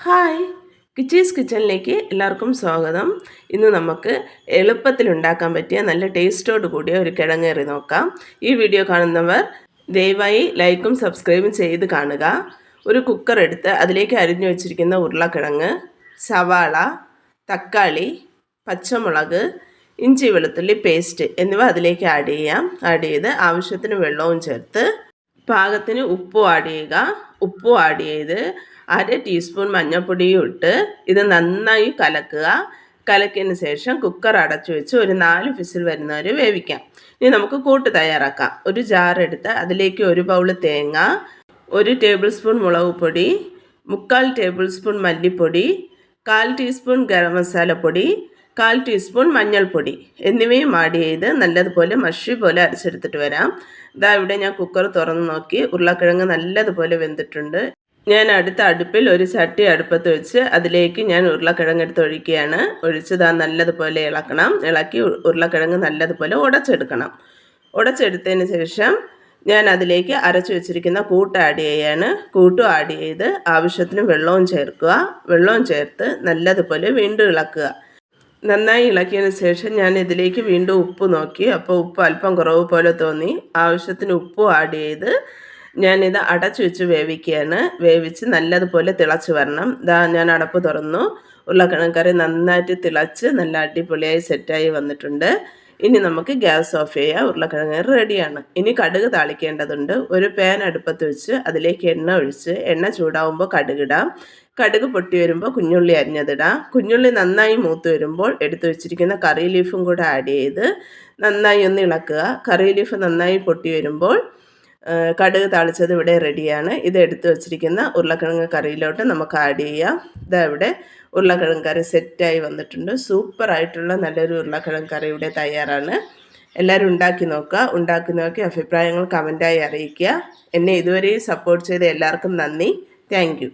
Hi, കിച്ചീസ് കിച്ചണിലേക്ക് എല്ലാവർക്കും സ്വാഗതം. ഇന്ന് നമുക്ക് എളുപ്പത്തിൽ ഉണ്ടാക്കാൻ പറ്റിയ നല്ല ടേസ്റ്റോട് കൂടിയ ഒരു കിഴങ്ങേറി നോക്കാം. ഈ വീഡിയോ കാണുന്നവർ ദയവായി ലൈക്കും സബ്സ്ക്രൈബും ചെയ്ത് കാണുക. ഒരു കുക്കർ എടുത്ത് അതിലേക്ക് അരിഞ്ഞു വെച്ചിരിക്കുന്ന ഉരുളക്കിഴങ്ങ്, സവാള, തക്കാളി, പച്ചമുളക്, ഇഞ്ചി വെളുത്തുള്ളി പേസ്റ്റ് എന്നിവ അതിലേക്ക് ആഡ് ചെയ്യാം. ആഡ് ചെയ്ത് ആവശ്യത്തിന് വെള്ളവും ചേർത്ത് പാകത്തിന് ഉപ്പും ആഡ് ചെയ്ത് 1/2 ടീസ്പൂൺ മഞ്ഞൾപ്പൊടിയും ഇട്ട് ഇത് നന്നായി കലക്കിയതിന് ശേഷം കുക്കർ അടച്ചു വെച്ച് ഒരു 4 വിസിൽ വരുന്നവരെ വേവിക്കാം. ഇനി നമുക്ക് കൂട്ട് തയ്യാറാക്കാം. ഒരു ജാർ എടുത്ത് അതിലേക്ക് 1 ബൗൾ തേങ്ങ, 1 ടേബിൾ സ്പൂൺ മുളക് പൊടി, 3/4 ടേബിൾ സ്പൂൺ മല്ലിപ്പൊടി, 1/4 ടീസ്പൂൺ ഗരം മസാലപ്പൊടി, 1/4 ടീസ്പൂൺ മഞ്ഞൾപ്പൊടി എന്നിവയും ആഡ് ചെയ്ത് നല്ലതുപോലെ മഷി പോലെ അരച്ചെടുത്തിട്ട് വരാം. ഇവിടെ ഞാൻ കുക്കർ തുറന്ന് നോക്കി, ഉരുളക്കിഴങ്ങ് നല്ലതുപോലെ വെന്തിട്ടുണ്ട്. ഞാൻ അടുത്ത അടുപ്പിൽ ഒരു ചട്ടി അടുപ്പത്ത് വെച്ച് അതിലേക്ക് ഞാൻ ഉരുളക്കിഴങ്ങ് എടുത്ത് ഒഴിക്കുകയാണ്. ഒഴിച്ച് നല്ലതുപോലെ ഇളക്കി ഉരുളക്കിഴങ്ങ് നല്ലതുപോലെ ഉടച്ചെടുക്കണം. ഉടച്ചെടുത്തതിന് ശേഷം ഞാൻ അതിലേക്ക് അരച്ചു വെച്ചിരിക്കുന്ന കൂട്ട് ആഡ് ചെയ്യാണ്. കൂട്ടും ആഡ് ചെയ്ത് ആവശ്യത്തിന് വെള്ളവും ചേർക്കുക. വെള്ളവും ചേർത്ത് നല്ലതുപോലെ വീണ്ടും ഇളക്കുക. നന്നായി ഇളക്കിയതിന് ശേഷം ഞാൻ ഇതിലേക്ക് വീണ്ടും ഉപ്പ് നോക്കി. അപ്പോൾ ഉപ്പ് അല്പം കുറവ് പോലെ തോന്നി. ആവശ്യത്തിന് ഉപ്പും ആഡ് ചെയ്ത് ഞാനിത് അടച്ചു വെച്ച് വേവിക്കുകയാണ്. വേവിച്ച് നല്ലതുപോലെ തിളച്ച് വരണം. ഞാൻ അടപ്പ് തുറന്നു. ഉരുളക്കിഴങ്ങ് കറി നന്നായിട്ട് തിളച്ച് നല്ല അടിപൊളിയായി സെറ്റായി വന്നിട്ടുണ്ട്. ഇനി നമുക്ക് ഗ്യാസ് ഓഫ് ചെയ്യാം. ഉരുളക്കിഴങ്ങ് റെഡിയാണ്. ഇനി കടുക് താളിക്കേണ്ടതുണ്ട്. ഒരു പാൻ അടുപ്പത്ത് വെച്ച് അതിലേക്ക് എണ്ണ ഒഴിച്ച് എണ്ണ ചൂടാവുമ്പോൾ കടുകിടാം. കടുക് പൊട്ടി വരുമ്പോൾ കുഞ്ഞുള്ളി അരിഞ്ഞതിടാം. കുഞ്ഞുള്ളി നന്നായി മൂത്ത് വരുമ്പോൾ എടുത്തു വെച്ചിരിക്കുന്ന കറി ലീഫും കൂടെ ആഡ് ചെയ്ത് നന്നായി ഒന്ന് ഇളക്കുക. കറി ലീഫ് നന്നായി പൊട്ടി വരുമ്പോൾ കടുക് താളിച്ചത് ഇവിടെ റെഡിയാണ്. ഇത് എടുത്ത് വെച്ചിരിക്കുന്ന ഉരുളക്കിഴങ്ങ് കറിയിലോട്ട് നമുക്ക് ആഡ് ചെയ്യാം. ഇവിടെ ഉരുളക്കിഴങ്ങ് കറി സെറ്റായി വന്നിട്ടുണ്ട്. സൂപ്പറായിട്ടുള്ള നല്ലൊരു ഉരുളക്കിഴങ്ങ് കറി ഇവിടെ തയ്യാറാണ്. എല്ലാവരും ഉണ്ടാക്കി നോക്കി അഭിപ്രായങ്ങൾ കമൻറ്റായി അറിയിക്കുക. എന്നെ ഇതുവരെയും സപ്പോർട്ട് ചെയ്ത എല്ലാവർക്കും നന്ദി. Thank you.